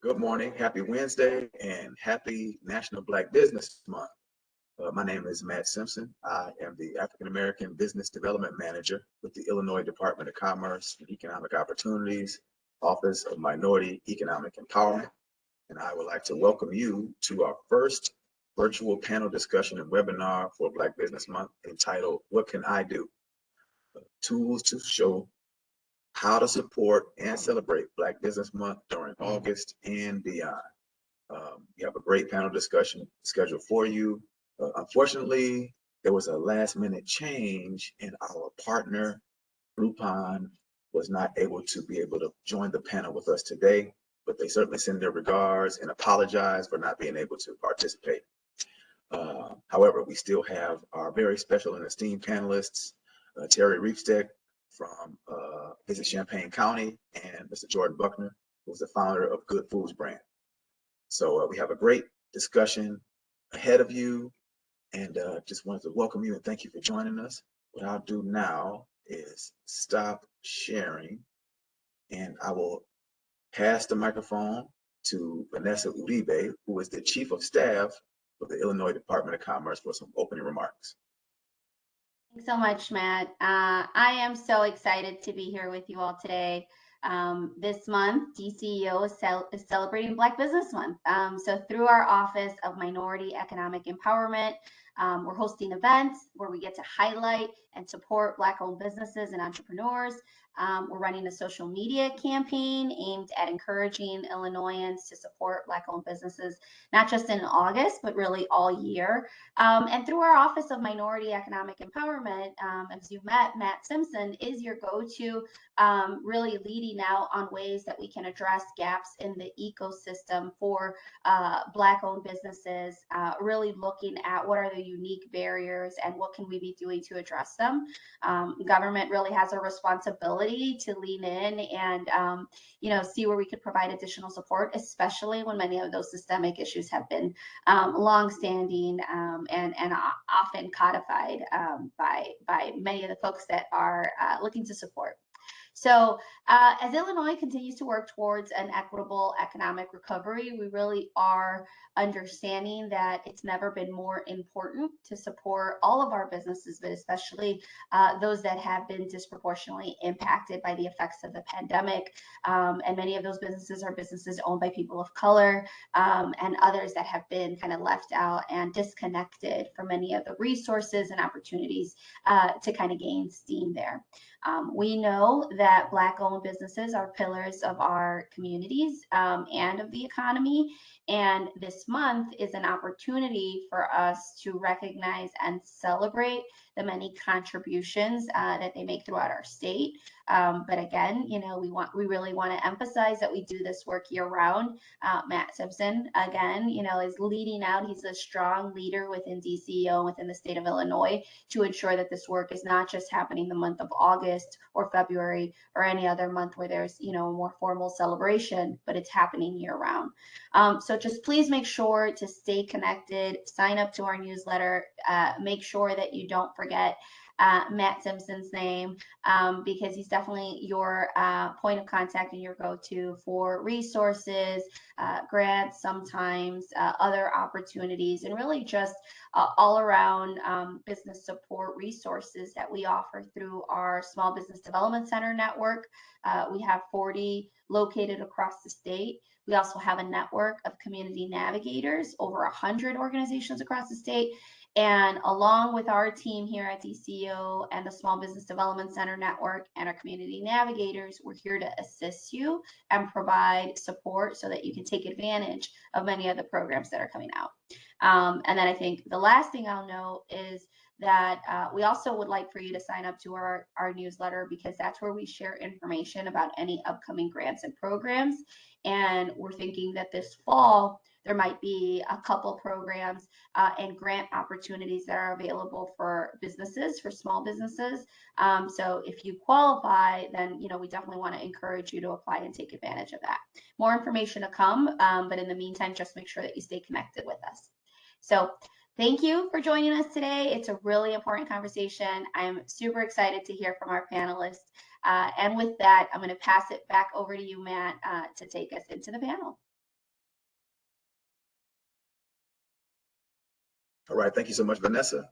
Good morning, happy Wednesday, and happy National Black Business Month. My name is Matt Simpson. I am the African American Business Development Manager with the Illinois Department of Commerce and Economic Opportunities, Office of Minority Economic Empowerment. And I would like to welcome you to our first virtual panel discussion and webinar for Black Business Month entitled, What Can I Do? Tools to show how to support and celebrate Black Business Month during August and beyond. We have a great panel discussion scheduled for you. Unfortunately, there was a last minute change and our partner, Groupon, was not able to join the panel with us today, but they certainly send their regards and apologize for not being able to participate. However, we still have our very special and esteemed panelists, Terri Reifsteck from Visit Champaign County, and Mr. Jordan Buckner, who's the founder of Good Foods brand. So we have a great discussion ahead of you, and just wanted to welcome you and thank you for joining us. What I'll do now is stop sharing, and I will pass the microphone to Vanessa Uribe, who is the Chief of Staff for the Illinois Department of Commerce, for some opening remarks. Thanks so much, Matt. I am so excited to be here with you all today. This month, DCEO is celebrating Black Business Month. So through our Office of Minority Economic Empowerment, we're hosting events where we get to highlight and support Black-owned businesses and entrepreneurs. We're running a social media campaign aimed at encouraging Illinoisans to support Black-owned businesses, not just in August, but really all year. And through our Office of Minority Economic Empowerment, as you've met, Matt Simpson is your go-to, really leading out on ways that we can address gaps in the ecosystem for Black-owned businesses, really looking at what are the unique barriers and what can we be doing to address them. Government really has a responsibility to lean in and see where we could provide additional support, especially when many of those systemic issues have been longstanding and often codified by many of the folks that are looking to support. So as Illinois continues to work towards an equitable economic recovery, we really are understanding that it's never been more important to support all of our businesses, but especially those that have been disproportionately impacted by the effects of the pandemic. And many of those businesses are businesses owned by people of color and others that have been kind of left out and disconnected from many of the resources and opportunities to kind of gain steam there. We know that Black-owned businesses are pillars of our communities and of the economy. And this month is an opportunity for us to recognize and celebrate the many contributions that they make throughout our state. But again, we really want to emphasize that we do this work year round. Matt Simpson, again, is leading out. He's a strong leader within DCEO and within the state of Illinois to ensure that this work is not just happening the month of August or February or any other month where there's, a more formal celebration, but it's happening year round. So just please make sure to stay connected, sign up to our newsletter, make sure that you don't forget Matt Simpson's name because he's definitely your point of contact and your go-to for resources, grants, sometimes other opportunities, and really just all around business support resources that we offer through our Small Business Development Center network. We have 40 located across the state. We also have a network of community navigators, over 100 organizations across the state. And along with our team here at DCEO and the Small Business Development Center Network and our community navigators, we're here to assist you and provide support so that you can take advantage of many of the programs that are coming out. And then I think the last thing I'll note is that we also would like for you to sign up to our newsletter because that's where we share information about any upcoming grants and programs. And we're thinking that this fall, there might be a couple programs and grant opportunities that are available for businesses, for small businesses. So if you qualify, then we definitely want to encourage you to apply and take advantage of that. More information to come, but in the meantime, just make sure that you stay connected with us. So thank you for joining us today. It's a really important conversation. I'm super excited to hear from our panelists. And with that, I'm going to pass it back over to you, Matt, to take us into the panel. All right, thank you so much, Vanessa.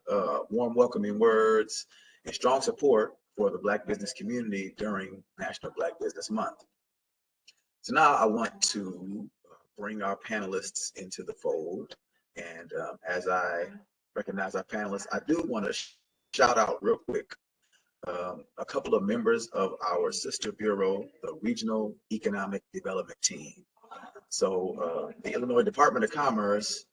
Warm welcoming words and strong support for the Black business community during National Black Business Month. So now I want to bring our panelists into the fold. And as I recognize our panelists, I do want to shout out real quick a couple of members of our sister bureau, the Regional Economic Development Team. So the Illinois Department of Commerce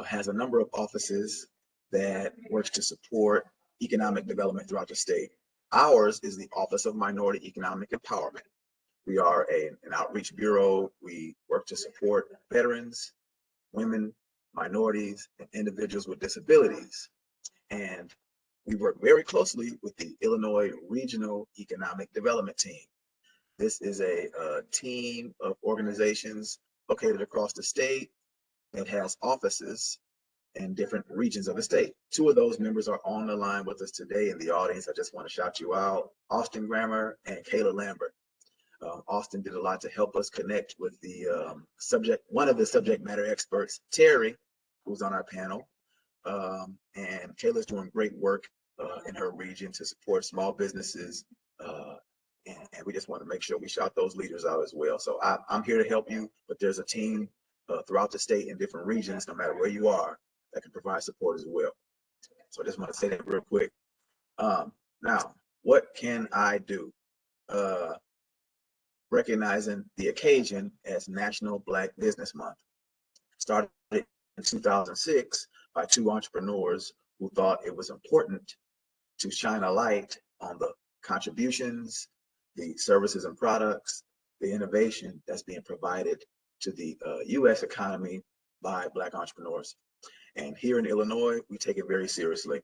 has a number of offices that works to support economic development throughout the state. Ours is the Office of Minority Economic Empowerment. We are an outreach bureau. We work to support veterans, women, minorities, and individuals with disabilities. And we work very closely with the Illinois Regional Economic Development Team. This is a team of organizations located across the state that has offices in different regions of the state. Two of those members are on the line with us today in the audience. I just want to shout you out, Austin Grammer and Kayla Lambert. Austin did a lot to help us connect with the one of the subject matter experts, Terri, who's on our panel. And Kayla's doing great work in her region to support small businesses. And we just want to make sure we shout those leaders out as well. So I'm here to help you, but there's a team throughout the state in different regions, no matter where you are, that can provide support as well. So I just want to say that real quick. Now, what can I do? Recognizing the occasion as National Black Business Month. Started in 2006 by two entrepreneurs who thought it was important to shine a light on the contributions, the services and products, the innovation that's being provided to the U.S. economy by Black entrepreneurs. And here in Illinois, we take it very seriously.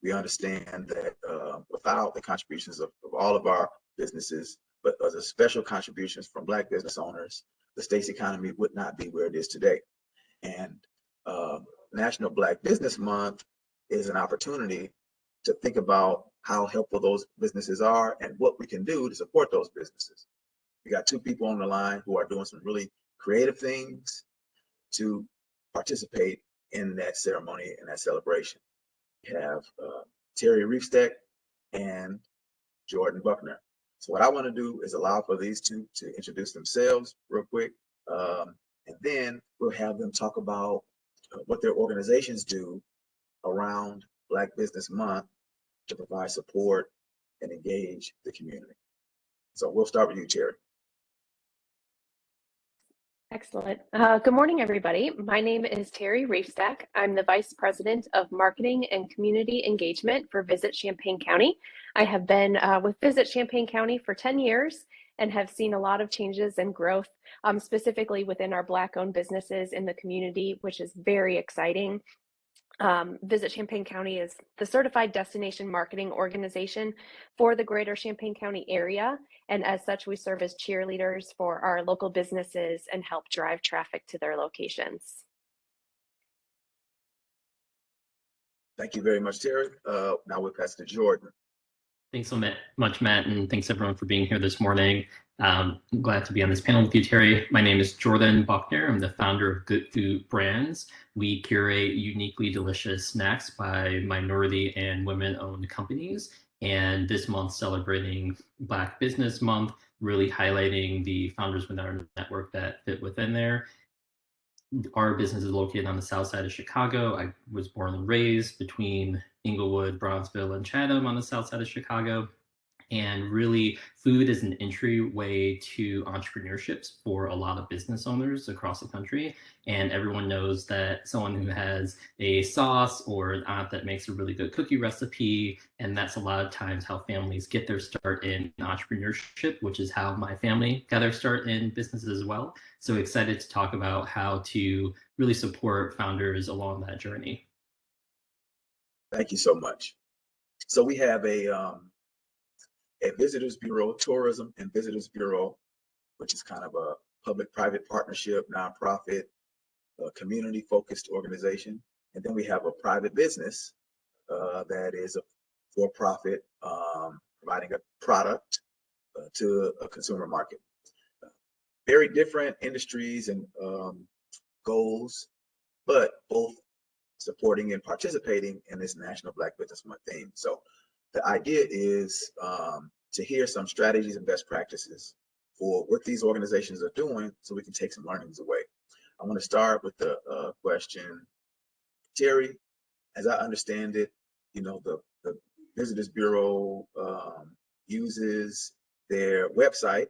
We understand that without the contributions of all of our businesses, but as a special contributions from Black business owners, the state's economy would not be where it is today. And National Black Business Month is an opportunity to think about how helpful those businesses are and what we can do to support those businesses. We got two people on the line who are doing some really creative things to participate in that ceremony and that celebration. We have Terri Reifsteck and Jordan Buckner. So what I want to do is allow for these two to introduce themselves real quick. And then we'll have them talk about what their organizations do around Black Business Month to provide support and engage the community. So we'll start with you, Terri. Excellent. Good morning, everybody. My name is Terri Reifsteck. I'm the Vice President of Marketing and Community Engagement for Visit Champaign County. I have been with Visit Champaign County for 10 years and have seen a lot of changes and growth, specifically within our Black-owned businesses in the community, which is very exciting. Visit Champaign County is the certified destination marketing organization for the greater Champaign County area. And as such, we serve as cheerleaders for our local businesses and help drive traffic to their locations. Thank you very much, Terri. Now we'll pass to Jordan. Thanks so much, Matt, and thanks everyone for being here this morning. I'm glad to be on this panel with you, Terri. My name is Jordan Buckner. I'm the founder of Good Food Brands. We curate uniquely delicious snacks by minority and women-owned companies. And this month, celebrating Black Business Month, really highlighting the founders within our network that fit within there. Our business is located on the south side of Chicago. I was born and raised between Inglewood, Bronzeville, and Chatham on the south side of Chicago. And really, food is an entryway to entrepreneurship for a lot of business owners across the country. And everyone knows that someone who has a sauce or an aunt that makes a really good cookie recipe, and that's a lot of times how families get their start in entrepreneurship, which is how my family got their start in business as well. So excited to talk about how to really support founders along that journey. Thank you so much. So we have a Visitors Bureau, Tourism and Visitors Bureau, which is kind of a public-private partnership, nonprofit, community-focused organization. And then we have a private business that is a for-profit, providing a product to a consumer market. Very different industries and goals, but both supporting and participating in this National Black Business Month theme. So the idea is to hear some strategies and best practices for what these organizations are doing so we can take some learnings away. I want to start with the question, Terri, as I understand it, you know, the Visitors Bureau uses their website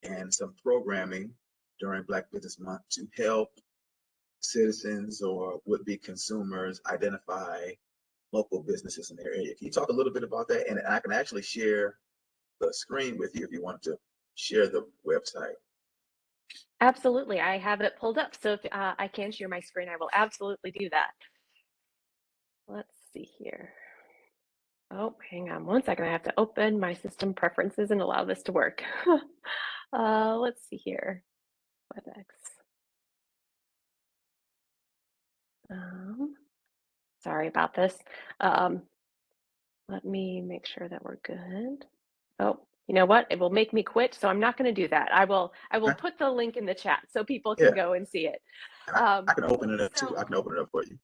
and some programming during Black Business Month to help citizens or would-be consumers identify local businesses in their area. Can you talk a little bit about that? And I can actually share the screen with you if you want to share the website. Absolutely. I have it pulled up. So if I can share my screen, I will absolutely do that. Let's see here. Oh, hang on one second. I have to open my system preferences and allow this to work. Let's see here. WebEx. Sorry about this. Let me make sure that we're good. Oh, you know what? It will make me quit, so I'm not going to do that. I will put the link in the chat so people can go and see it. I can open it up too. I can open it up for you.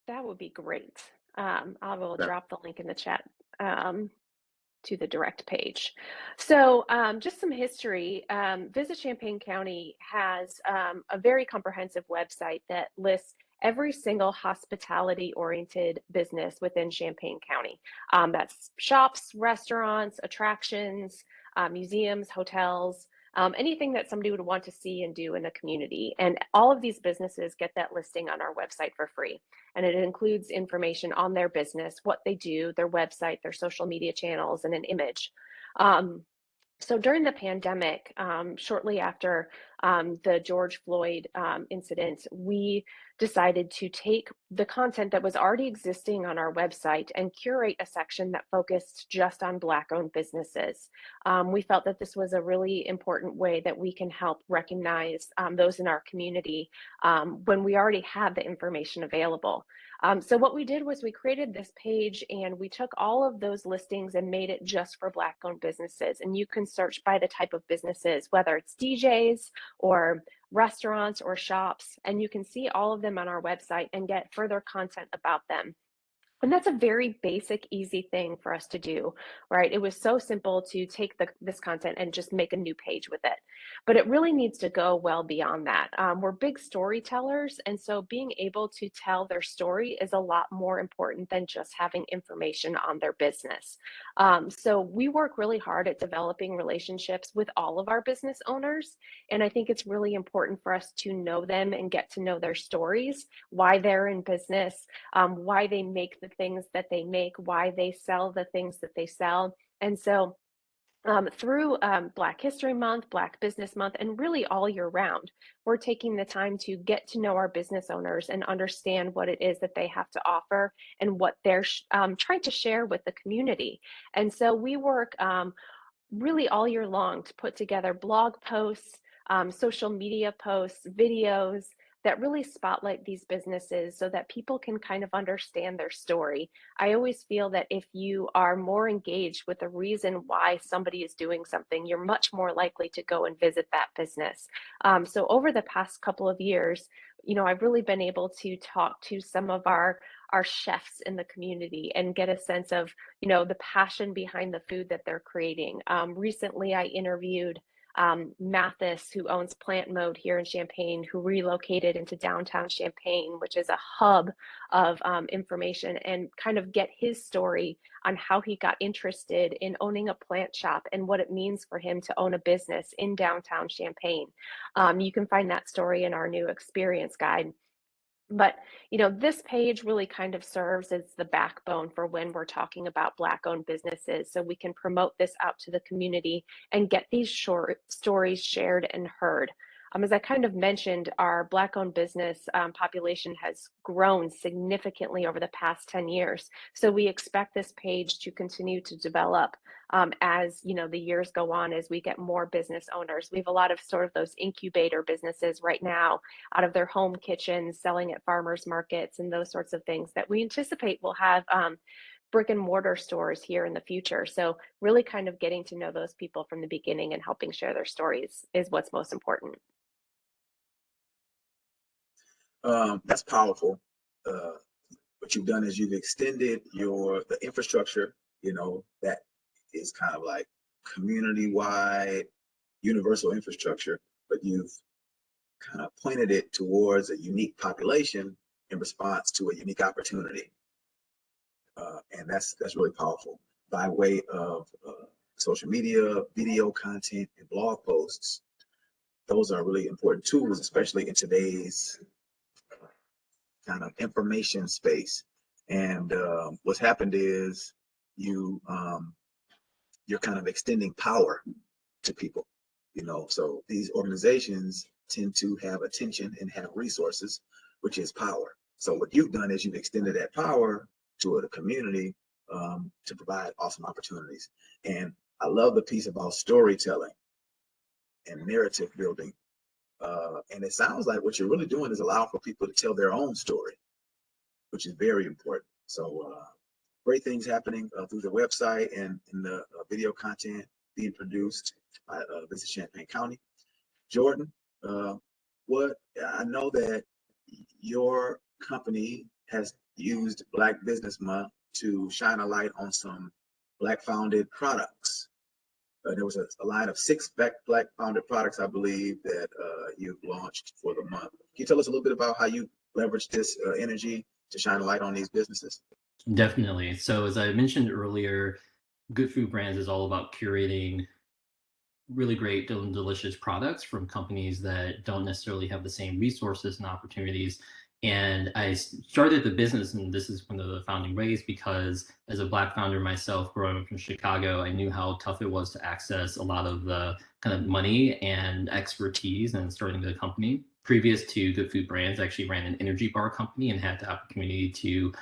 That would be great. I will drop the link in the chat to the direct page. So just some history. Visit Champaign County has a very comprehensive website that lists every single hospitality-oriented business within Champaign County. That's shops, restaurants, attractions, museums, hotels, anything that somebody would want to see and do in the community. And all of these businesses get that listing on our website for free. And it includes information on their business, what they do, their website, their social media channels, and an image. So during the pandemic, shortly after the George Floyd incident, we decided to take the content that was already existing on our website and curate a section that focused just on Black-owned businesses. We felt that this was a really important way that we can help recognize those in our community when we already have the information available. So what we did was we created this page and we took all of those listings and made it just for Black-owned businesses. And you can search by the type of businesses, whether it's DJs or restaurants or shops, and you can see all of them on our website and get further content about them. And that's a very basic, easy thing for us to do, right? It was so simple to take this content and just make a new page with it. But it really needs to go well beyond that. We're big storytellers, and so being able to tell their story is a lot more important than just having information on their business. So we work really hard at developing relationships with all of our business owners. And I think it's really important for us to know them and get to know their stories, why they're in business, why they make the things that they make, why they sell the things that they sell. And so through Black History Month, Black Business Month, and really all year round, we're taking the time to get to know our business owners and understand what it is that they have to offer and what they're trying to share with the community. And so we work really all year long to put together blog posts, social media posts, videos that really spotlight these businesses so that people can kind of understand their story. I always feel that if you are more engaged with the reason why somebody is doing something, you're much more likely to go and visit that business. So over the past couple of years, you know, I've really been able to talk to some of our chefs in the community and get a sense of, you know, the passion behind the food that they're creating. Recently, I interviewed Mathis, who owns Plant Mode here in Champaign, who relocated into downtown Champaign, which is a hub of information, and kind of get his story on how he got interested in owning a plant shop and what it means for him to own a business in downtown Champaign. You can find that story in our new experience guide. But, you know, this page really kind of serves as the backbone for when we're talking about Black-owned businesses. So we can promote this out to the community and get these short stories shared and heard. As I kind of mentioned, our Black-owned business population has grown significantly over the past 10 years. So we expect this page to continue to develop as, you know, the years go on, as we get more business owners. We have a lot of sort of those incubator businesses right now out of their home kitchens, selling at farmers markets and those sorts of things that we anticipate will have brick and mortar stores here in the future. So really kind of getting to know those people from the beginning and helping share their stories is what's most important. That's powerful. what you've done is you've extended the infrastructure, that is kind of like community-wide universal infrastructure, but you've kind of pointed it towards a unique population in response to a unique opportunity. And that's really powerful by way of social media, video content, and blog posts. Those are really important tools, especially in today's kind of information space. And what's happened is you're kind of extending power to people, so these organizations tend to have attention and have resources, which is power. So what you've done is you've extended that power to a community to provide awesome opportunities. And I love the piece about storytelling and narrative building. And it sounds like what you're really doing is allow for people to tell their own story, which is very important. So great things happening through the website and in the video content being produced by Visit Champaign County. Jordan, I know that your company has used Black Business Month to shine a light on some Black founded products. There was a line of 6 Black founded products, I believe, that you've launched for the month. Can you tell us a little bit about how you leverage this energy to shine a light on these businesses? Definitely. So as I mentioned earlier, Good Food Brands is all about curating really great and delicious products from companies that don't necessarily have the same resources and opportunities. And I started the business, and this is one of the founding ways, because as a Black founder myself, growing up in Chicago, I knew how tough it was to access a lot of the kind of money and expertise in starting the company. Previous to Good Food Brands, I actually ran an energy bar company and had the opportunity to,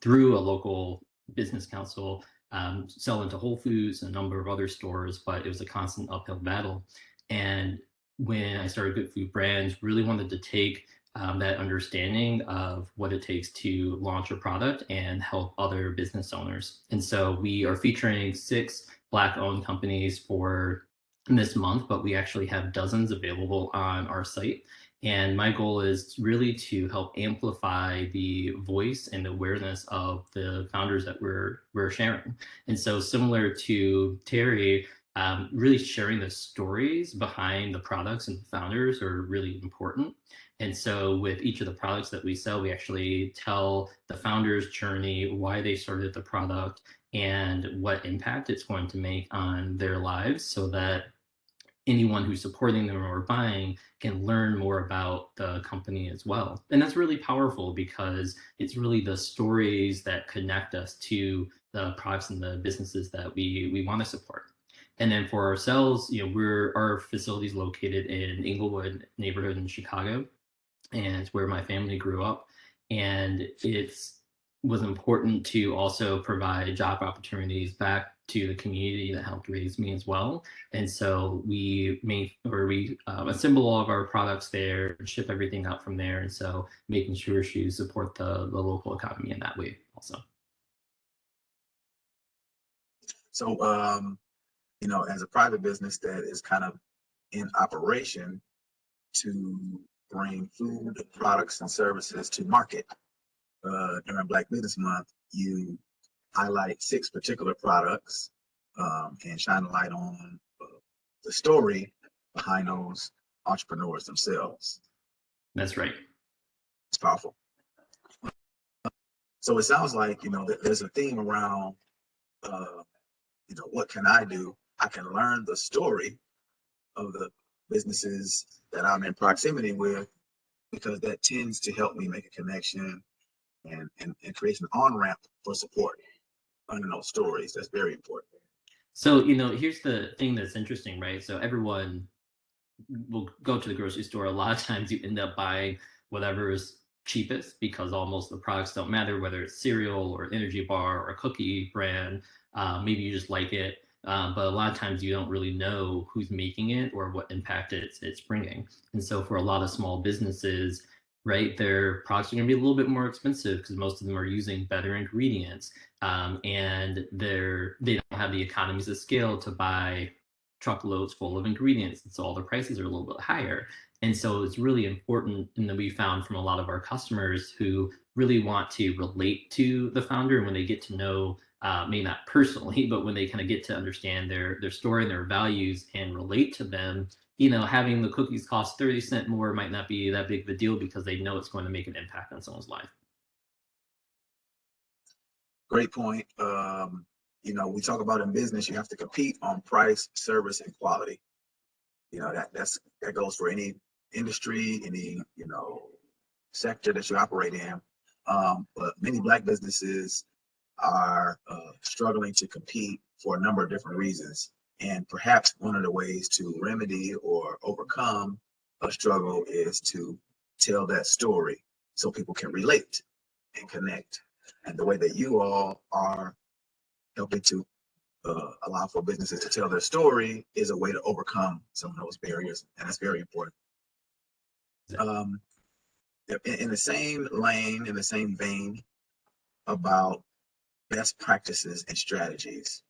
through a local business council, sell into Whole Foods and a number of other stores, but it was a constant uphill battle. And when I started Good Food Brands, really wanted to take that understanding of what it takes to launch a product and help other business owners. And so we are featuring 6 Black-owned companies for this month, but we actually have dozens available on our site. And my goal is really to help amplify the voice and awareness of the founders that we're sharing. And so similar to Terri, really sharing the stories behind the products and the founders are really important. And so with each of the products that we sell, we actually tell the founder's journey, why they started the product, and what impact it's going to make on their lives, so that anyone who's supporting them or buying can learn more about the company as well. And that's really powerful, because it's really the stories that connect us to the products and the businesses that we want to support. And then for ourselves, our facility is located in Inglewood neighborhood in Chicago, and it's where my family grew up. And it was important to also provide job opportunities back to the community that helped raise me as well. And so we assemble all of our products there, ship everything out from there. And so making sure to support the local economy in that way also. So, as a private business that is kind of in operation to bring food, products, and services to market during Black Business Month, you highlight 6 particular products and shine a light on the story behind those entrepreneurs themselves. That's right. It's powerful. So it sounds like, that there's a theme around, what can I do? I can learn the story of the businesses that I'm in proximity with, because that tends to help me make a connection and create an on-ramp for support under those stories. That's very important. So, here's the thing that's interesting, right? So everyone will go to the grocery store. A lot of times you end up buying whatever is cheapest, because almost the products don't matter, whether it's cereal or energy bar or a cookie brand. Maybe you just like it. But a lot of times you don't really know who's making it or what impact it's bringing. And so for a lot of small businesses, right, their products are going to be a little bit more expensive, because most of them are using better ingredients, and they don't have the economies of scale to buy truckloads full of ingredients, and so all the prices are a little bit higher. And so it's really important, and that we found from a lot of our customers who really want to relate to the founder, and when they get to know, maybe not personally, but when they kind of get to understand their story and their values and relate to them, having the cookies cost 30 cents more might not be that big of a deal because they know it's going to make an impact on someone's life. Great point. We talk about in business, you have to compete on price, service, and quality. That goes for any industry, any sector that you operate in. But many Black businesses are struggling to compete for a number of different reasons. And perhaps one of the ways to remedy or overcome a struggle is to tell that story so people can relate and connect. And the way that you all are helping to allow for businesses to tell their story is a way to overcome some of those barriers. And that's very important. In the same lane, in the same vein about best practices and strategies,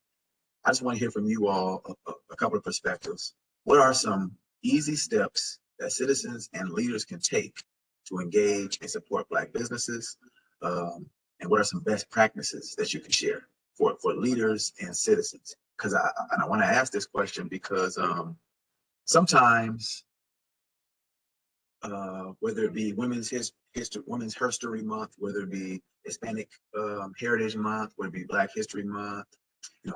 I just want to hear from you all a couple of perspectives. What are some easy steps that citizens and leaders can take to engage and support Black businesses? And what are some best practices that you can share for leaders and citizens? Because I want to ask this question because sometimes, whether it be Women's History Month, whether it be Hispanic Heritage Month, whether it be Black History Month,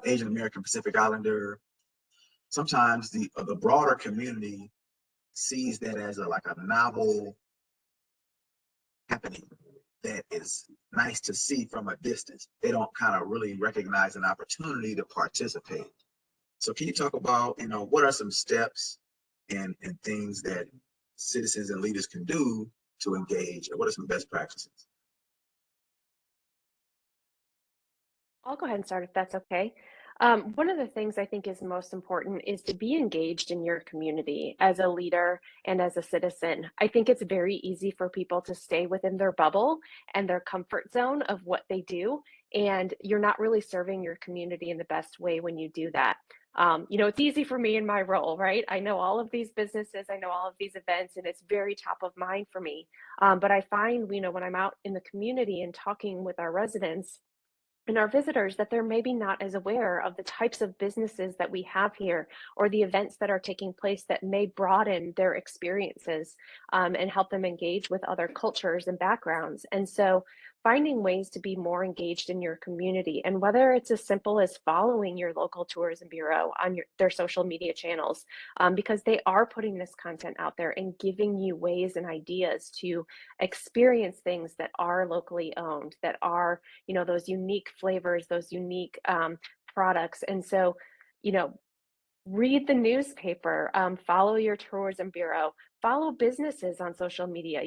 Asian American Pacific Islander, sometimes the broader community sees that as a novel happening that is nice to see from a distance. They don't kind of really recognize an opportunity to participate. So can you talk about, what are some steps and things that citizens and leaders can do to engage, and what are some best practices? I'll go ahead and start if that's okay. One of the things I think is most important is to be engaged in your community as a leader and as a citizen. I think it's very easy for people to stay within their bubble and their comfort zone of what they do, and you're not really serving your community in the best way when you do that. It's easy for me in my role, right? I know all of these businesses, I know all of these events, and it's very top of mind for me. But I find, when I'm out in the community and talking with our residents and our visitors, that they're maybe not as aware of the types of businesses that we have here or the events that are taking place that may broaden their experiences, and help them engage with other cultures and backgrounds. And so finding ways to be more engaged in your community, and whether it's as simple as following your local tourism bureau on their social media channels, because they are putting this content out there and giving you ways and ideas to experience things that are locally owned, that are those unique flavors, those unique products. And so, read the newspaper, follow your tourism bureau, follow businesses on social media,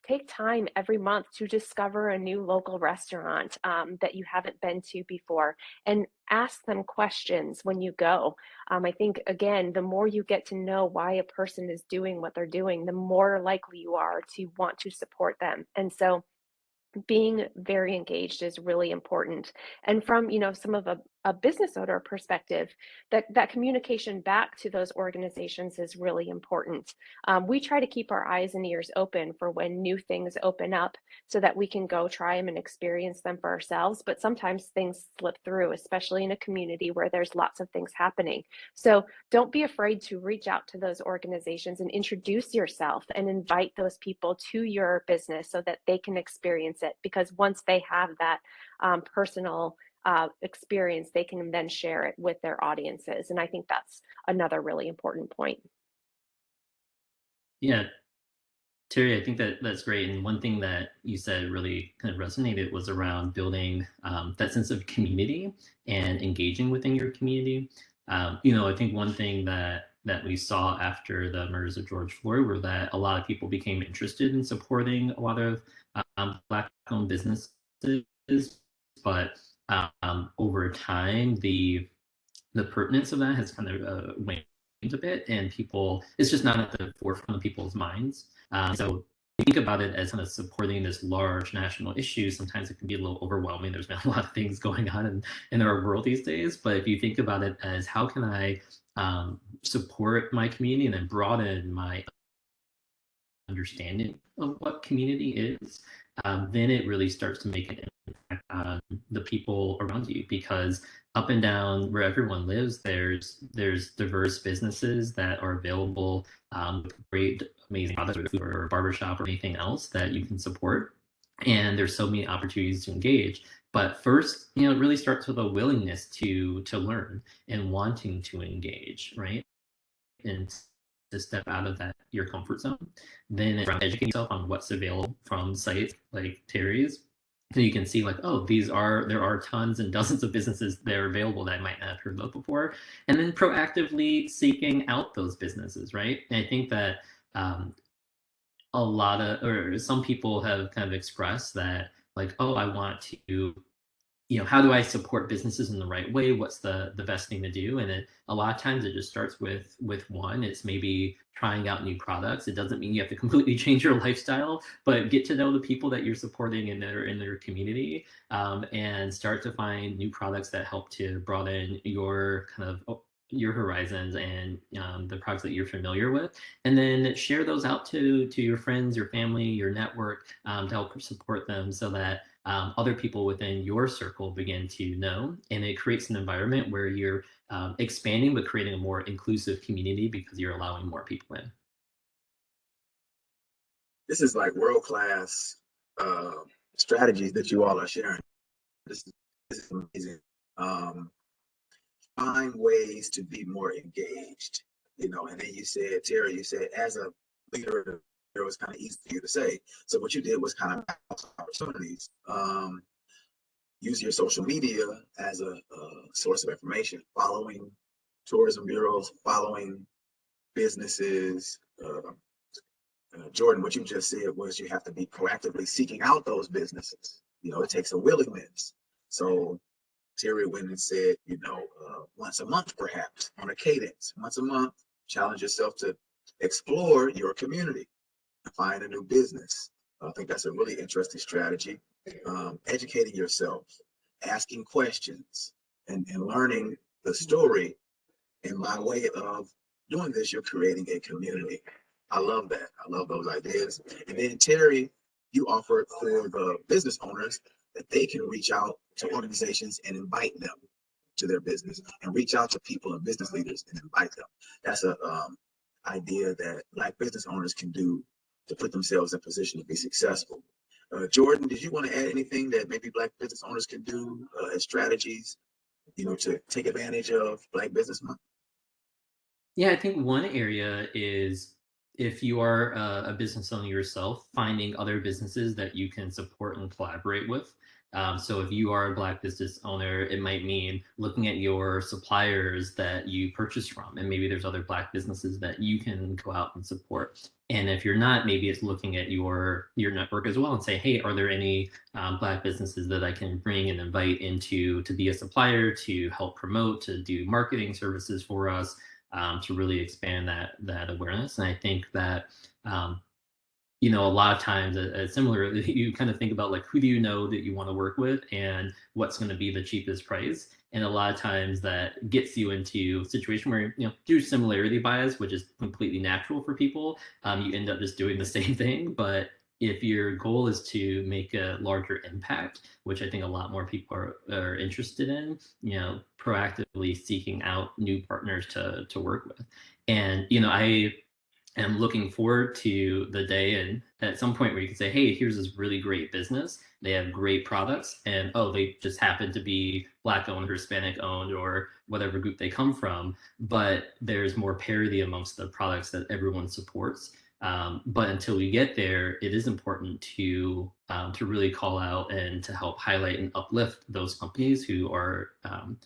take time every month to discover a new local restaurant that you haven't been to before, and ask them questions when you go. I think, again, the more you get to know why a person is doing what they're doing, the more likely you are to want to support them. And so being very engaged is really important. And from some of a business owner perspective, that communication back to those organizations is really important. We try to keep our eyes and ears open for when new things open up so that we can go try them and experience them for ourselves. But sometimes things slip through, especially in a community where there's lots of things happening. So don't be afraid to reach out to those organizations and introduce yourself and invite those people to your business so that they can experience it. Because once they have that personal experience, they can then share it with their audiences. And I think that's another really important point. Yeah, Terri, I think that's great. And one thing that you said really kind of resonated was around building that sense of community and engaging within your community. I think one thing that we saw after the murders of George Floyd were that a lot of people became interested in supporting a lot of Black-owned businesses, but over time, the pertinence of that has kind of waned a bit, and it's just not at the forefront of people's minds. So you think about it as kind of supporting this large national issue, sometimes it can be a little overwhelming. There's been a lot of things going on in our world these days. But if you think about it as how can I support my community and then broaden my understanding of what community is, then it really starts to make an impact on the people around you, because up and down where everyone lives, there's diverse businesses that are available, with great, amazing products or barbershop or anything else that you can support. And there's so many opportunities to engage. But first, it really starts with a willingness to learn and wanting to engage, right? And to step out of your comfort zone. Then it's around educating yourself on what's available from sites like Terry's. So you can see like, oh, there are tons and dozens of businesses that are available that I might not have heard of before. And then proactively seeking out those businesses, right? And I think that some people have kind of expressed that like, oh, I want to, how do I support businesses in the right way? What's the best thing to do? And a lot of times it just starts with one. It's maybe trying out new products. It doesn't mean you have to completely change your lifestyle, but get to know the people that you're supporting in their community, and start to find new products that help to broaden your kind of your horizons and the products that you're familiar with, and then share those out to your friends, your family, your network, to help support them, so that other people within your circle begin to know, and it creates an environment where you're expanding but creating a more inclusive community because you're allowing more people in. This is like world-class strategies that you all are sharing. This is amazing. Find ways to be more engaged, and then you said, Terry, you said as a leader, it was kind of easy for you to say. So what you did was kind of opportunities. Use your social media as a source of information, following tourism bureaus, following businesses. Jordan, what you just said was you have to be proactively seeking out those businesses. It takes a willingness. So Terry went and said, once a month, perhaps on a cadence, once a month, challenge yourself to explore your community and find a new business. I think that's a really interesting strategy. Educating yourself, asking questions, and learning the story. And by way of doing this, you're creating a community. I love that. I love those ideas. And then Terry, you offered for the business owners that they can reach out to organizations and invite them to their business, and reach out to people and business leaders and invite them. That's a idea that Black business owners can do to put themselves in position to be successful. Jordan, did you want to add anything that maybe Black business owners can do as strategies, to take advantage of Black Business Month? Yeah, I think one area is, if you are a business owner yourself, finding other businesses that you can support and collaborate with. So if you are a Black business owner, it might mean looking at your suppliers that you purchase from, and maybe there's other Black businesses that you can go out and support. And if you're not, maybe it's looking at your network as well and say, hey, are there any Black businesses that I can bring and invite into to be a supplier, to help promote, to do marketing services for us, to really expand that awareness. And I think that a lot of times, similarly, you kind of think about like, who do you know that you want to work with and what's going to be the cheapest price. And a lot of times that gets you into a situation where, due to similarity bias, which is completely natural for people, you end up just doing the same thing. But if your goal is to make a larger impact, which I think a lot more people are interested in, proactively seeking out new partners to work with. And, I am looking forward to the day and at some point where you can say, hey, here's this really great business. They have great products, and they just happen to be Black owned or Hispanic owned or whatever group they come from. But there's more parity amongst the products that everyone supports. But until we get there, it is important to really call out and to help highlight and uplift those companies who are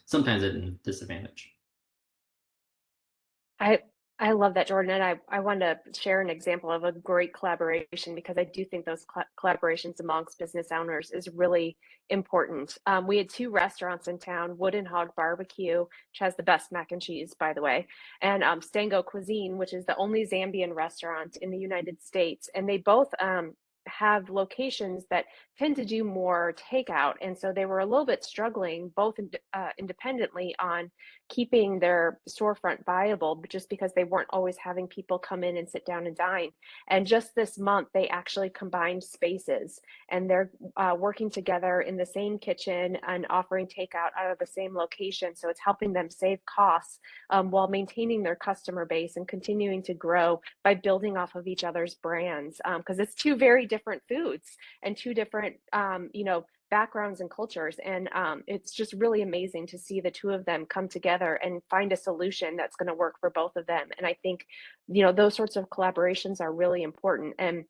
sometimes at a disadvantage. I love that, Jordan. And I want to share an example of a great collaboration, because I do think those collaborations amongst business owners is really important. We had 2 restaurants in town, Wood and Hog Barbecue, which has the best mac and cheese, by the way, and Stango Cuisine, which is the only Zambian restaurant in the United States. And they both have locations that tend to do more takeout. And so they were a little bit struggling, both independently, on keeping their storefront viable, but just because they weren't always having people come in and sit down and dine. And just this month, they actually combined spaces, and they're working together in the same kitchen and offering takeout out of the same location. So it's helping them save costs while maintaining their customer base and continuing to grow by building off of each other's brands, because it's two very different foods and two different backgrounds and cultures. And it's just really amazing to see the two of them come together and find a solution that's going to work for both of them. And I think those sorts of collaborations are really important. And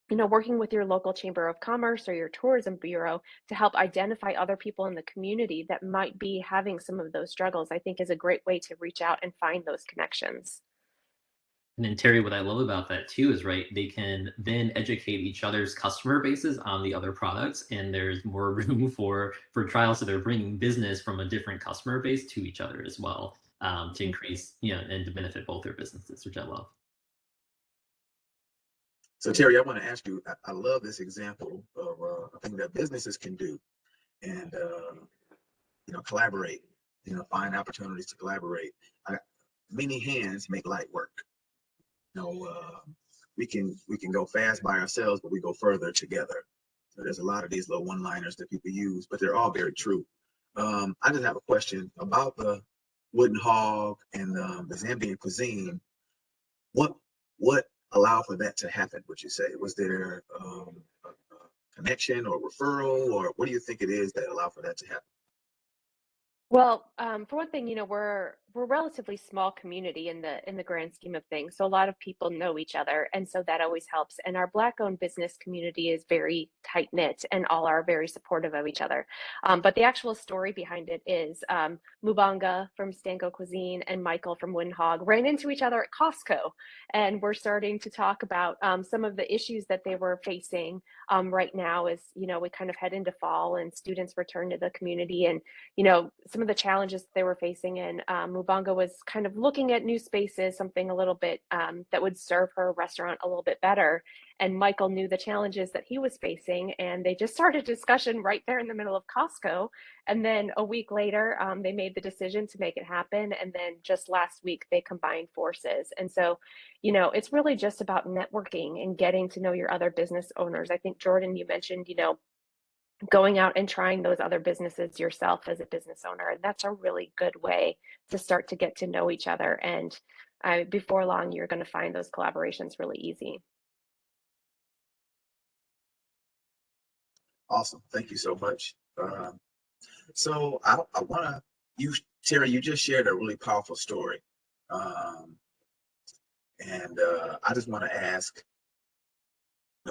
working with your local chamber of commerce or your tourism bureau to help identify other people in the community that might be having some of those struggles, I think, is a great way to reach out and find those connections. And then Terry, what I love about that too is, right, they can then educate each other's customer bases on the other products, and there's more room for trials. So they're bringing business from a different customer base to each other as well, to increase, and to benefit both their businesses, which I love. So Terry, I want to ask you, I love this example of a thing that businesses can do, and collaborate, find opportunities to collaborate. Many hands make light work. We can go fast by ourselves, but we go further together. So there's a lot of these little one-liners that people use, but they're all very true. I just have a question about the Wooden Hog and the Zambian cuisine. What allowed for that to happen, would you say? Was there a connection or referral, or what do you think it is that allowed for that to happen? Well, for one thing, we're a relatively small community in the grand scheme of things. So a lot of people know each other, and so that always helps. And our Black-owned business community is very tight-knit, and all are very supportive of each other. But the actual story behind it is Mubanga from Stanko Cuisine and Michael from Wooden Hog ran into each other at Costco, and we're starting to talk about some of the issues that they were facing right now as we kind of head into fall and students return to the community, and some of the challenges they were facing. And Mubanga was kind of looking at new spaces, something a little bit that would serve her restaurant a little bit better. And Michael knew the challenges that he was facing, and they just started a discussion right there in the middle of Costco. And then a week later, they made the decision to make it happen. And then just last week, they combined forces. And so, it's really just about networking and getting to know your other business owners. I think, Jordan, you mentioned, going out and trying those other businesses yourself as a business owner. And that's a really good way to start to get to know each other. And before long, you're going to find those collaborations really easy. Awesome. Thank you so much. So I want to, Terry, you just shared a really powerful story. And I just want to ask,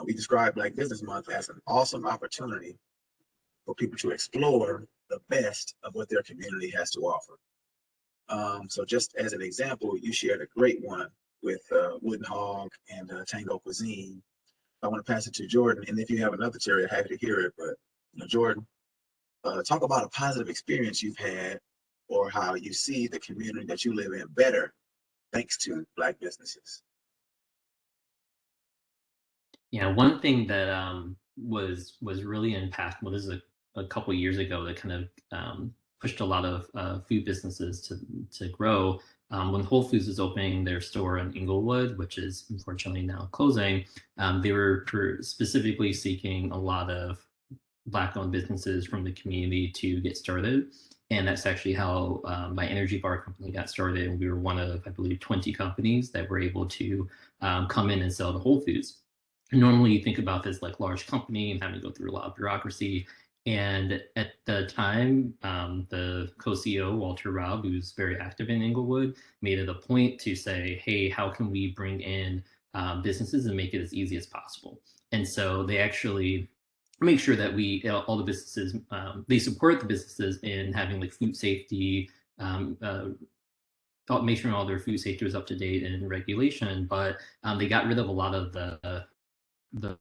we describe Black Business Month as an awesome opportunity for people to explore the best of what their community has to offer. So just as an example, you shared a great one with Wooden Hog and Tango Cuisine. I want to pass it to Jordan, and if you have another, Terry, I'm happy to hear it. But Jordan, talk about a positive experience you've had, or how you see the community that you live in better thanks to Black businesses. Yeah, one thing that was really impactful. This is a couple years ago that kind of pushed a lot of food businesses to grow. When Whole Foods was opening their store in Inglewood, which is unfortunately now closing, they were specifically seeking a lot of Black-owned businesses from the community to get started. And that's actually how my energy bar company got started. And we were one of, I believe, 20 companies that were able to come in and sell to Whole Foods. Normally, you think about this like large company and having to go through a lot of bureaucracy. And at the time, the co-CEO, Walter Robb, who's very active in Inglewood, made it a point to say, hey, how can we bring in businesses and make it as easy as possible? And so they actually make sure that all the businesses, they support the businesses in having like food safety, make sure all their food safety was up to date and regulation, but they got rid of a lot of the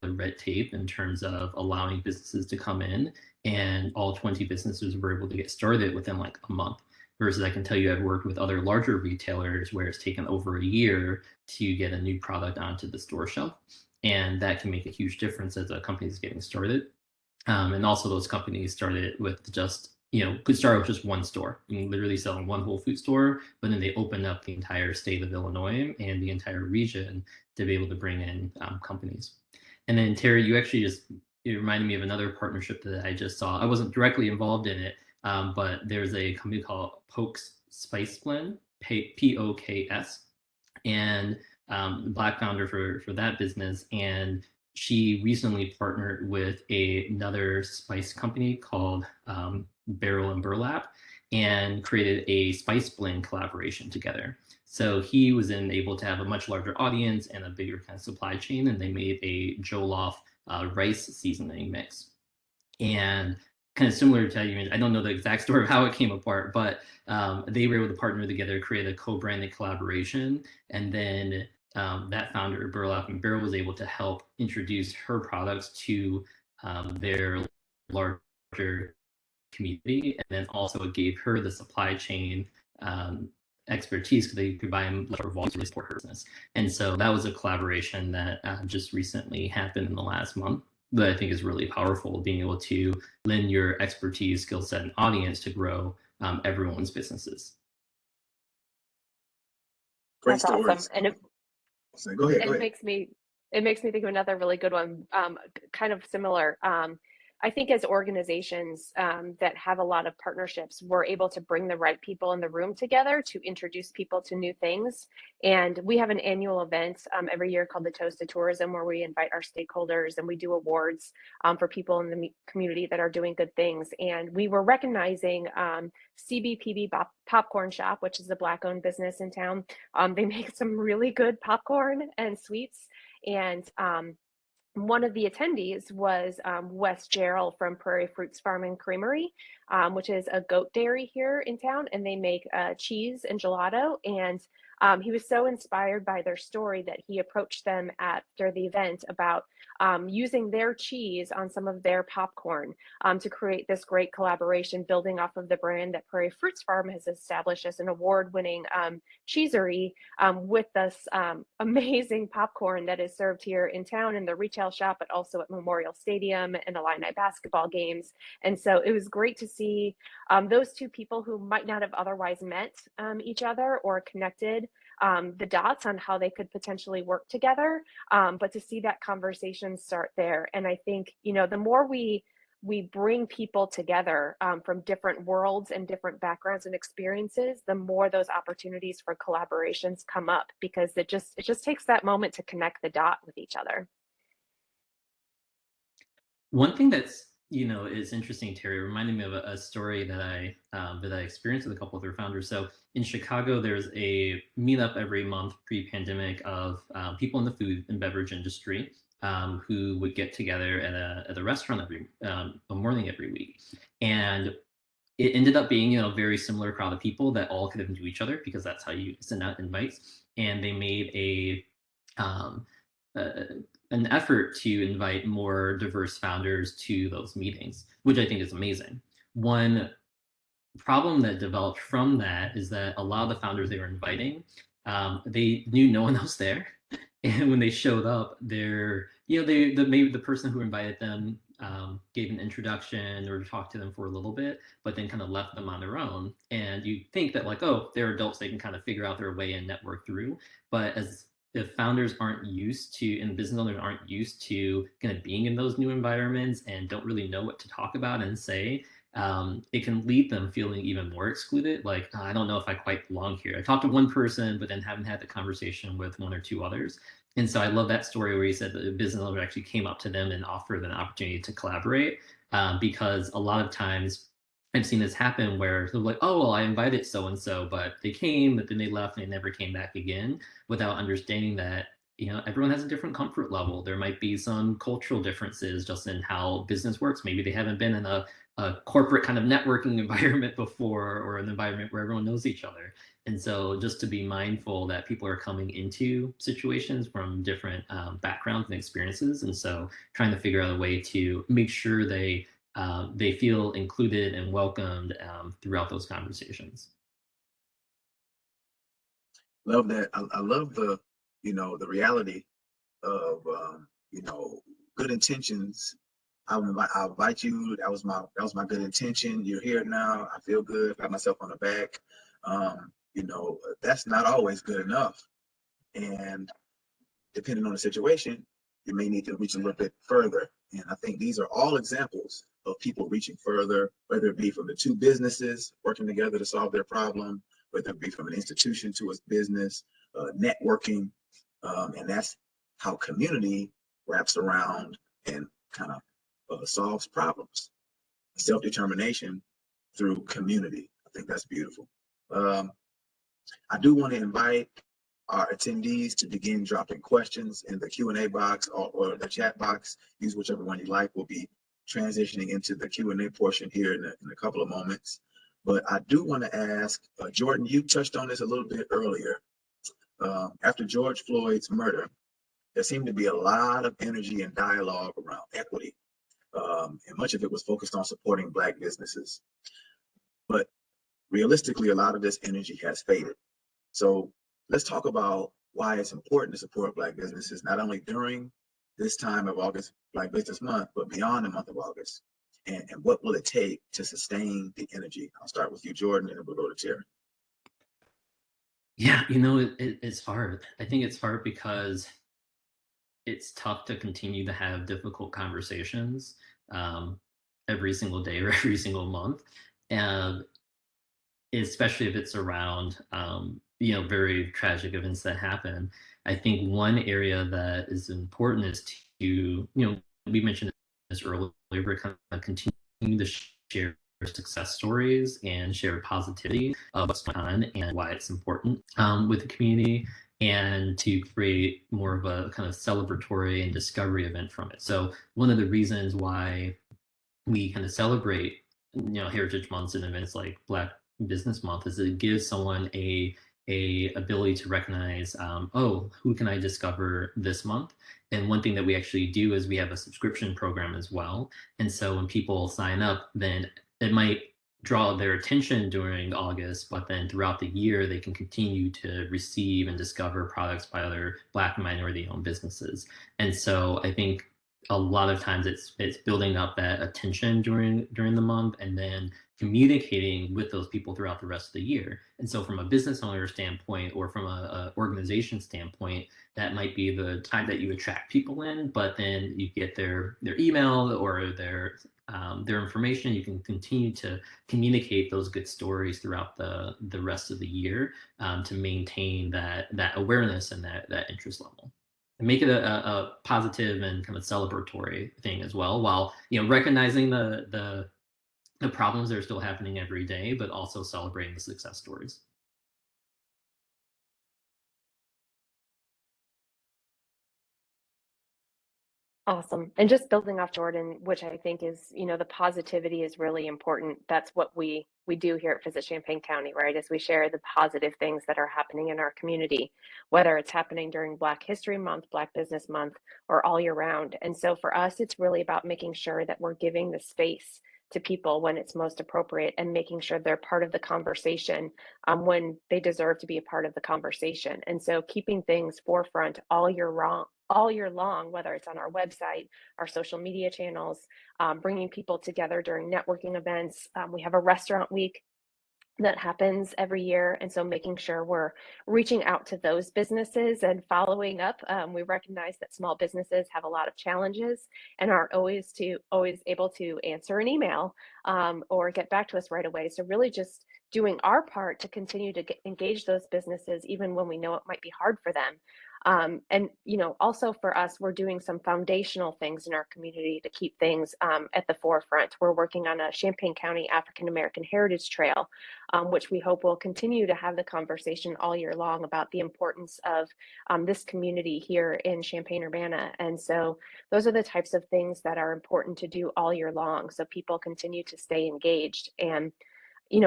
red tape in terms of allowing businesses to come in, and all 20 businesses were able to get started within like a month. Versus I can tell you I've worked with other larger retailers where it's taken over a year to get a new product onto the store shelf. And that can make a huge difference as a company is getting started. And also those companies started with just, could start with just one store, literally selling one Whole Food store, but then they opened up the entire state of Illinois and the entire region to be able to bring in companies. And then Terri, you actually it reminded me of another partnership that I just saw. I wasn't directly involved in it, but there's a company called Pokes Spice Blend, P-O-K-S, and the Black founder for that business. And she recently partnered with another spice company called Barrel and Burlap and created a spice blend collaboration together. So he was then able to have a much larger audience and a bigger kind of supply chain, and they made a Jollof rice seasoning mix. And kind of similar to how you mentioned, I don't know the exact story of how it came apart, but they were able to partner together, create a co-branded collaboration, and then that founder, Burlap and Barrel, was able to help introduce her products to their larger community, and then also it gave her the supply chain expertise because they could buy them for volume to support her business. And so that was a collaboration that just recently happened in the last month that I think is really powerful, being able to lend your expertise, skill set, and audience to grow everyone's businesses. Great That's stories. awesome. And Go ahead. it makes me think of another really good one, kind of similar. I think as organizations that have a lot of partnerships, we're able to bring the right people in the room together to introduce people to new things. And we have an annual event every year called the Toast to Tourism, where we invite our stakeholders and we do awards for people in the community that are doing good things. And we were recognizing CBPB Popcorn Shop, which is a Black-owned business in town. They make some really good popcorn and sweets. And one of the attendees was Wes Gerald from Prairie Fruits Farm and Creamery, which is a goat dairy here in town, and they make cheese and gelato. And he was so inspired by their story that he approached them after the event about using their cheese on some of their popcorn to create this great collaboration, building off of the brand that Prairie Fruits Farm has established as an award-winning cheesery with this amazing popcorn that is served here in town in the retail shop, but also at Memorial Stadium and Illini basketball games. And so it was great to see those two people who might not have otherwise met each other or connected the dots on how they could potentially work together, but to see that conversation start there. And I think, the more we bring people together from different worlds and different backgrounds and experiences, the more those opportunities for collaborations come up, because it just takes that moment to connect the dot with each other. One thing that's is interesting, Terri, reminded me of a story that I experienced with a couple of their founders. So in Chicago, there's a meetup every month pre-pandemic of people in the food and beverage industry who would get together at a restaurant every a morning every week, and it ended up being a very similar crowd of people that all could into each other, because that's how you send out invites. And they made an effort to invite more diverse founders to those meetings, which I think is amazing. One problem that developed from that is that a lot of the founders they were inviting, they knew no one else there. And when they showed up, maybe the person who invited them gave an introduction or talked to them for a little bit, but then kind of left them on their own. And you think that they're adults, they can kind of figure out their way and network through. But if founders aren't used to, and business owners aren't used to kind of being in those new environments and don't really know what to talk about and say, it can lead them feeling even more excluded. Like, I don't know if I quite belong here. I talked to one person, but then haven't had the conversation with one or two others. And so I love that story where he said that the business owner actually came up to them and offered an opportunity to collaborate, because a lot of times I've seen this happen where they're like, oh, well, I invited so-and-so, but they came, but then they left and they never came back again, without understanding that, everyone has a different comfort level. There might be some cultural differences just in how business works. Maybe they haven't been in a corporate kind of networking environment before, or an environment where everyone knows each other. And so just to be mindful that people are coming into situations from different backgrounds and experiences. And so trying to figure out a way to make sure they feel included and welcomed throughout those conversations. Love that. I love the reality of, good intentions. I'll invite you. That was my good intention. You're here now. I feel good. Pat myself on the back. That's not always good enough. And depending on the situation, you may need to reach a little bit further. And I think these are all examples of people reaching further, whether it be from the two businesses working together to solve their problem, whether it be from an institution to a business, networking. And that's how community wraps around and kind of solves problems. Self-determination through community. I think that's beautiful. I do want to invite our attendees to begin dropping questions in the Q&A box or the chat box. Use whichever one you like. We'll be transitioning into the Q&A portion here in a couple of moments. But I do want to ask, Jordan, you touched on this a little bit earlier. After George Floyd's murder, there seemed to be a lot of energy and dialogue around equity. And much of it was focused on supporting Black businesses. But realistically, a lot of this energy has faded. So let's talk about why it's important to support Black businesses, not only during this time of August, Black Business Month, but beyond the month of August. And what will it take to sustain the energy? I'll start with you, Jordan, and then we'll go to Terri. Yeah, it's hard. I think it's hard because it's tough to continue to have difficult conversations every single day or every single month, and especially if it's around very tragic events that happen. I think one area that is important is to we mentioned this earlier, but kind of continue to share success stories and share positivity of what's going on and why it's important with the community, and to create more of a kind of celebratory and discovery event from it. So one of the reasons why we kind of celebrate Heritage Months and events like Black Business Month is it gives someone a ability to recognize, who can I discover this month? And one thing that we actually do is we have a subscription program as well. And so when people sign up, then it might draw their attention during August, but then throughout the year, they can continue to receive and discover products by other Black and minority-owned businesses. And so I think a lot of times it's building up that attention during the month and then communicating with those people throughout the rest of the year. And so from a business owner standpoint or from a organization standpoint, that might be the time that you attract people in, but then you get their email or their information. You can continue to communicate those good stories throughout the rest of the year to maintain that awareness and that interest level. And make it a positive and kind of celebratory thing as well, while recognizing the problems that are still happening every day, but also celebrating the success stories. Awesome. And just building off Jordan, which I think is, the positivity is really important. That's what we do here at Visit Champaign County, right? Is we share the positive things that are happening in our community, whether it's happening during Black History Month, Black Business Month, or all year round. And so for us, it's really about making sure that we're giving the space to people when it's most appropriate and making sure they're part of the conversation when they deserve to be a part of the conversation. And so keeping things forefront all year long, whether it's on our website, our social media channels, bringing people together during networking events. We have a restaurant week that happens every year. And so making sure we're reaching out to those businesses and following up. We recognize that small businesses have a lot of challenges and aren't always able to answer an email or get back to us right away. So really just doing our part to continue to engage those businesses, even when we know it might be hard for them. And also for us, we're doing some foundational things in our community to keep things at the forefront. We're working on a Champaign County African American Heritage Trail, which we hope will continue to have the conversation all year long about the importance of this community here in Champaign-Urbana. And so those are the types of things that are important to do all year long, so people continue to stay engaged. And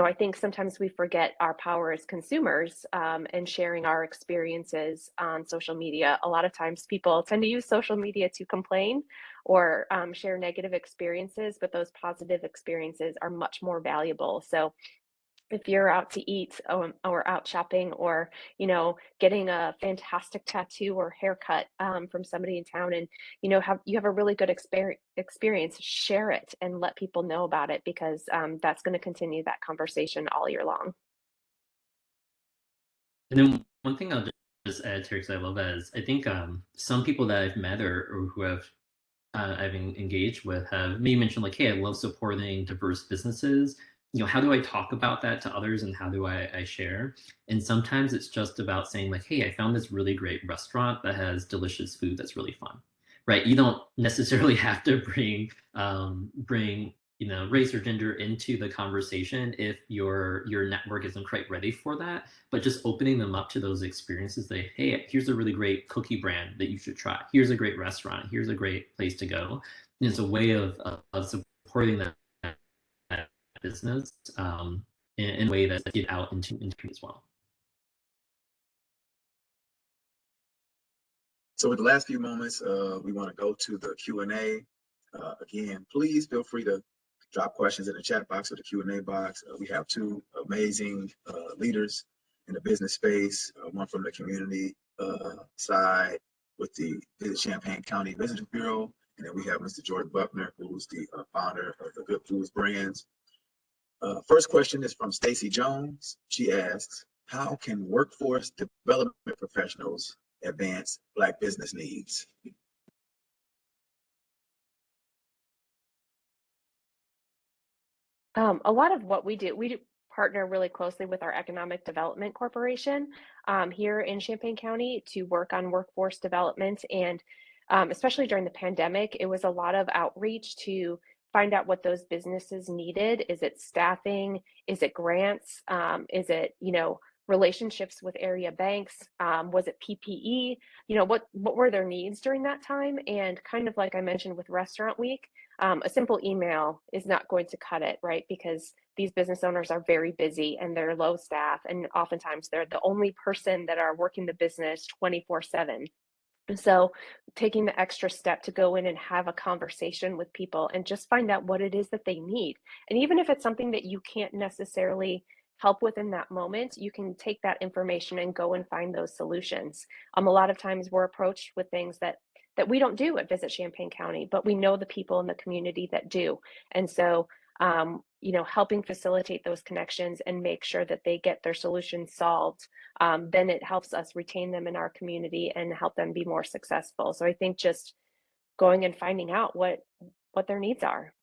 I think sometimes we forget our power as consumers and sharing our experiences on social media. A lot of times people tend to use social media to complain or share negative experiences, but those positive experiences are much more valuable. So if you're out to eat or out shopping, or getting a fantastic tattoo or haircut from somebody in town, and you have a really good experience, share it and let people know about it, because that's going to continue that conversation all year long. And then one thing I'll just add, Terry, because I love that, is I think some people that I've met or who have I've engaged with have maybe mentioned like, hey, I love supporting diverse businesses. How do I talk about that to others, and how do I share? And sometimes it's just about saying like, hey, I found this really great restaurant that has delicious food that's really fun, right? You don't necessarily have to bring race or gender into the conversation if your network isn't quite ready for that, but just opening them up to those experiences. Like, hey, here's a really great cookie brand that you should try. Here's a great restaurant. Here's a great place to go. And it's a way of supporting that business in a way that get out into as well. So with the last few moments, we want to go to the Q&A. Again, please feel free to drop questions in the chat box or the Q&A box. We have two amazing leaders in the business space, one from the community side with the Visit Champaign County Visitors Bureau, and then we have Mr. Jordan Buckner, who's the founder of the Good Foods Brands. First question is from Stacy Jones. She asks, how can workforce development professionals advance Black business needs? A lot of what we do partner really closely with our Economic Development Corporation here in Champaign County to work on workforce development. And especially during the pandemic, it was a lot of outreach to find out what those businesses needed. Is it staffing? Is it grants? Is it, relationships with area banks? Was it PPE? What were their needs during that time? And kind of like I mentioned with Restaurant Week, a simple email is not going to cut it, right? Because these business owners are very busy and they're low staff, and oftentimes they're the only person that are working the business 24/7. And so taking the extra step to go in and have a conversation with people and just find out what it is that they need. And even if it's something that you can't necessarily help with in that moment, you can take that information and go and find those solutions. A lot of times we're approached with things that we don't do at Visit Champaign County, but we know the people in the community that do. And so, helping facilitate those connections and make sure that they get their solutions solved, then it helps us retain them in our community and help them be more successful. So I think just going and finding out what their needs are.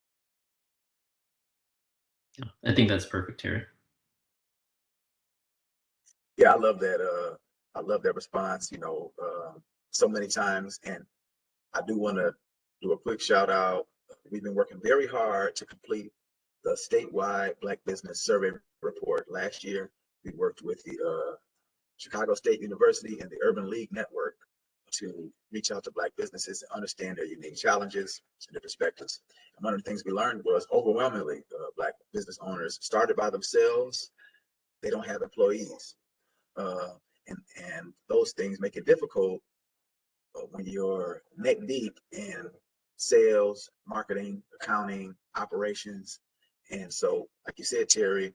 Yeah, I think that's perfect, Terry. Yeah, I love that. I love that response. So many times, and I do want to do a quick shout out. We've been working very hard to complete the statewide Black Business Survey Report. Last year, we worked with the Chicago State University and the Urban League Network to reach out to Black businesses and understand their unique challenges and their perspectives. And one of the things we learned was overwhelmingly Black business owners started by themselves. They don't have employees. And those things make it difficult when you're neck deep in sales, marketing, accounting, operations. And so, like you said, Terry,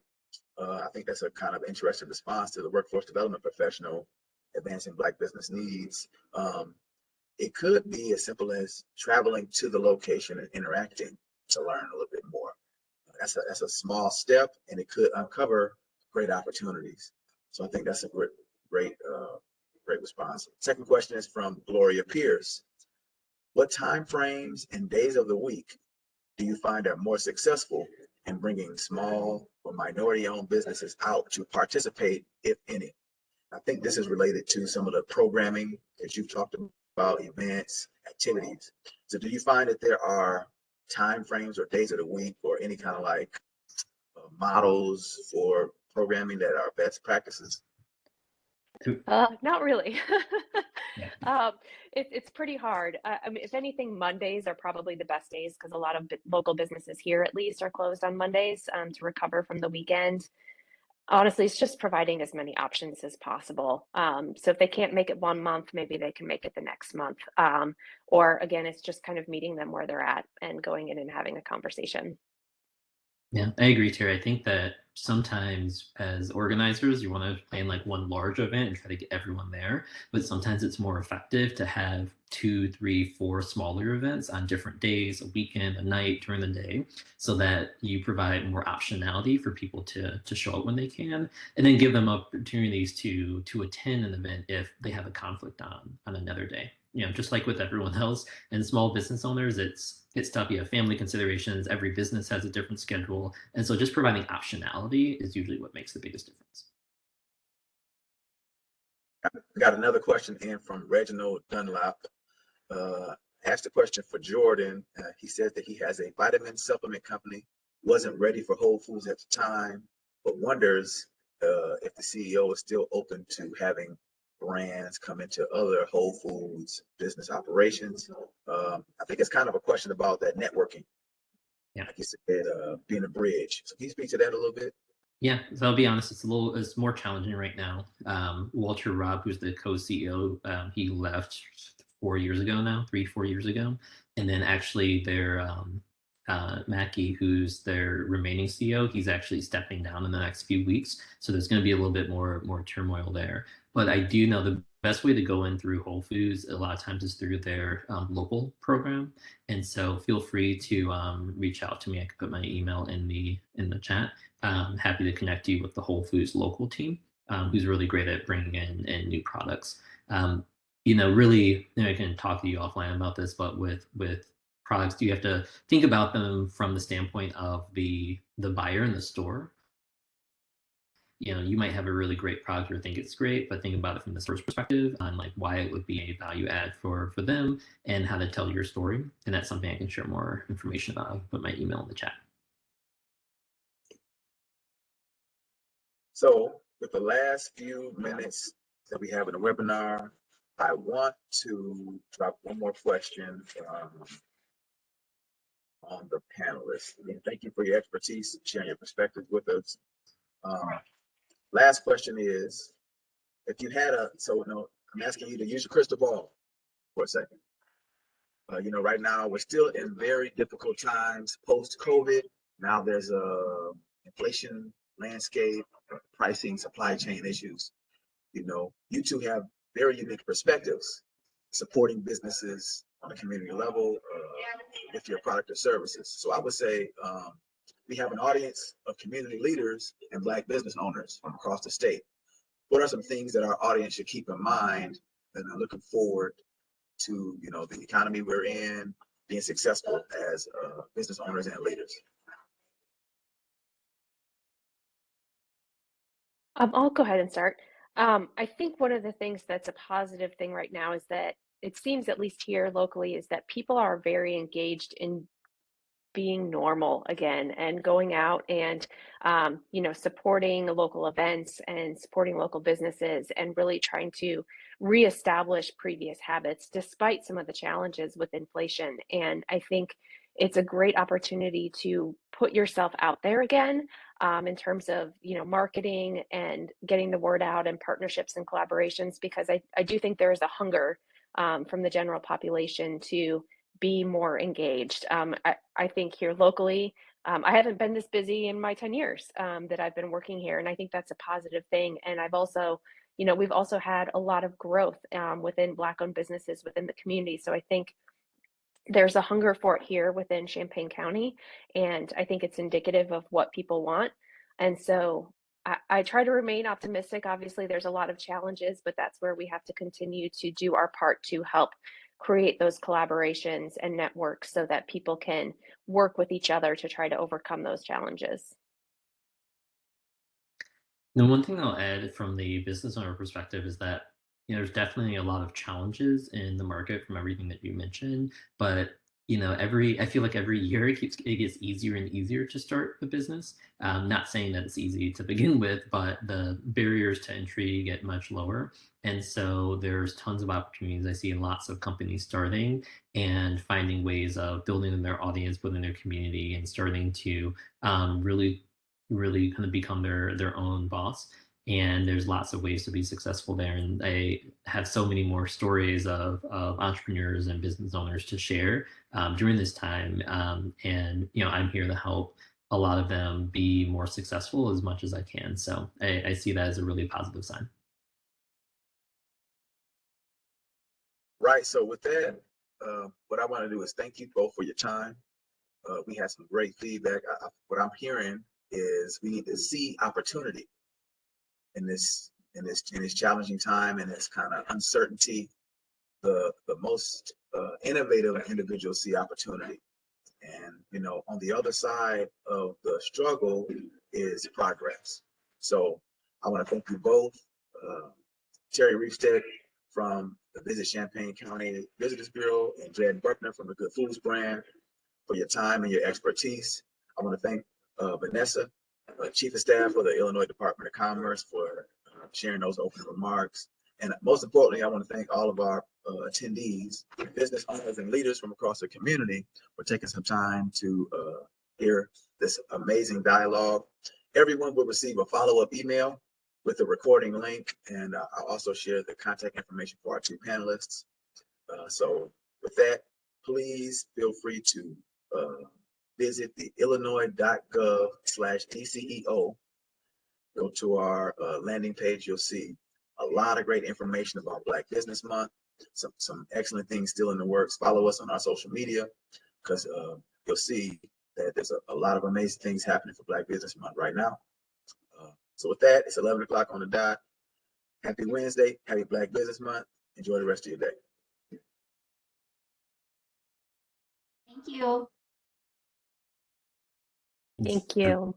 I think that's a kind of interesting response to the workforce development professional advancing Black business needs. It could be as simple as traveling to the location and interacting to learn a little bit more. That's a small step, and it could uncover great opportunities. So I think that's a great response. Second question is from Gloria Pierce. What time frames and days of the week do you find are more successful in bringing small or minority-owned businesses out to participate, if any? I think this is related to some of the programming that you've talked about, events, activities. So do you find that there are time frames or days of the week or any kind of like models for programming that are best practices? Not really. Yeah. It's pretty hard. I mean, if anything, Mondays are probably the best days because a lot of local businesses here, at least, are closed on Mondays to recover from the weekend. Honestly, it's just providing as many options as possible. So if they can't make it one month, maybe they can make it the next month. Or again, it's just kind of meeting them where they're at and going in and having a conversation. Yeah, I agree, Terry. I think that sometimes as organizers, you want to plan like one large event and try to get everyone there, but sometimes it's more effective to have 2, 3, 4 smaller events on different days, a weekend, a night during the day, so that you provide more optionality for people to show up when they can, and then give them opportunities to attend an event if they have a conflict on another day. You know, just like with everyone else and small business owners, it's tough. You have family considerations. Every business has a different schedule, and so just providing optionality is usually what makes the biggest difference. Got another question in from Reginald Dunlap. Asked a question for Jordan. He says that he has a vitamin supplement company, wasn't ready for Whole Foods at the time, but wonders if the CEO is still open to having brands come into other Whole Foods business operations. I think it's kind of a question about that networking. Yeah. Like you said, being a bridge. So can you speak to that a little bit? Yeah, so I'll be honest, it's more challenging right now. Walter Robb, who's the co-CEO, he left 4 years ago now, 3, 4 years ago, and then actually their Mackey, who's their remaining CEO, he's actually stepping down in the next few weeks. So there's going to be a little bit more turmoil there. But I do know the best way to go in through Whole Foods a lot of times is through their local program. And so feel free to reach out to me. I can put my email in the chat. Happy to connect you with the Whole Foods local team, who's really great at bringing in new products. Really, I can talk to you offline about this, but with products, you have to think about them from the standpoint of the buyer in the store. You might have a really great product or think it's great, but think about it from the store's perspective on like why it would be a value add for them and how to tell your story. And that's something I can share more information about. I'll put my email in the chat. So with the last few minutes that we have in the webinar, I want to drop one more question on the panelists. Again, thank you for your expertise, sharing your perspectives with us. Last question is, if you had I'm asking you to use your crystal ball for a second. Right now we're still in very difficult times post-COVID. Now there's a inflation landscape, pricing, supply chain issues. You two have very unique perspectives supporting businesses on a community level with your product or services. So I would say we have an audience of community leaders and Black business owners from across the state. What are some things that our audience should keep in mind and are looking forward to, the economy we're in, being successful as business owners and leaders? I'll go ahead and start. I think one of the things that's a positive thing right now is that it seems, at least here locally, is that people are very engaged in being normal again and going out and supporting local events and supporting local businesses and really trying to reestablish previous habits despite some of the challenges with inflation. And I think it's a great opportunity to put yourself out there again, in terms of marketing and getting the word out and partnerships and collaborations, because I do think there is a hunger from the general population to be more engaged. I think here locally, I haven't been this busy in my 10 years that I've been working here, and I think that's a positive thing. And I've also, we've also had a lot of growth within Black-owned businesses within the community. So I think there's a hunger for it here within Champaign County, and I think it's indicative of what people want. And so I try to remain optimistic. Obviously, there's a lot of challenges, but that's where we have to continue to do our part to help create those collaborations and networks so that people can work with each other to try to overcome those challenges. The one thing I'll add from the business owner perspective is that there's definitely a lot of challenges in the market from everything that you mentioned, but I feel like every year it gets easier and easier to start a business. Not saying that it's easy to begin with, but the barriers to entry get much lower. And so there's tons of opportunities. I see lots of companies starting and finding ways of building their audience within their community and starting to really kind of become their own boss. And there's lots of ways to be successful there. And I have so many more stories of entrepreneurs and business owners to share during this time. And I'm here to help a lot of them be more successful as much as I can. So I see that as a really positive sign. Right. So with that, what I want to do is thank you both for your time. We had some great feedback. What I'm hearing is we need to see opportunity in this challenging time and this kind of uncertainty. The most innovative individuals see opportunity, and on the other side of the struggle is progress. So I want to thank you both, Terri Reifsteck from the Visit Champaign County Visitors Bureau and Buckner from the Good Foods brand, for your time and your expertise. I want to thank Vanessa, Chief of Staff for the Illinois Department of Commerce, for sharing those opening remarks. And most importantly, I want to thank all of our attendees, business owners and leaders from across the community, for taking some time to hear this amazing dialogue. Everyone will receive a follow-up email with the recording link, and I'll also share the contact information for our two panelists. So with that, please feel free to visit the illinois.gov/DCEO. Go to our landing page. You'll see a lot of great information about Black Business Month, some excellent things still in the works. Follow us on our social media, because you'll see that there's a lot of amazing things happening for Black Business Month right now. So with that, it's 11 o'clock on the dot. Happy Wednesday. Happy Black Business Month. Enjoy the rest of your day. Thank you. Thank you.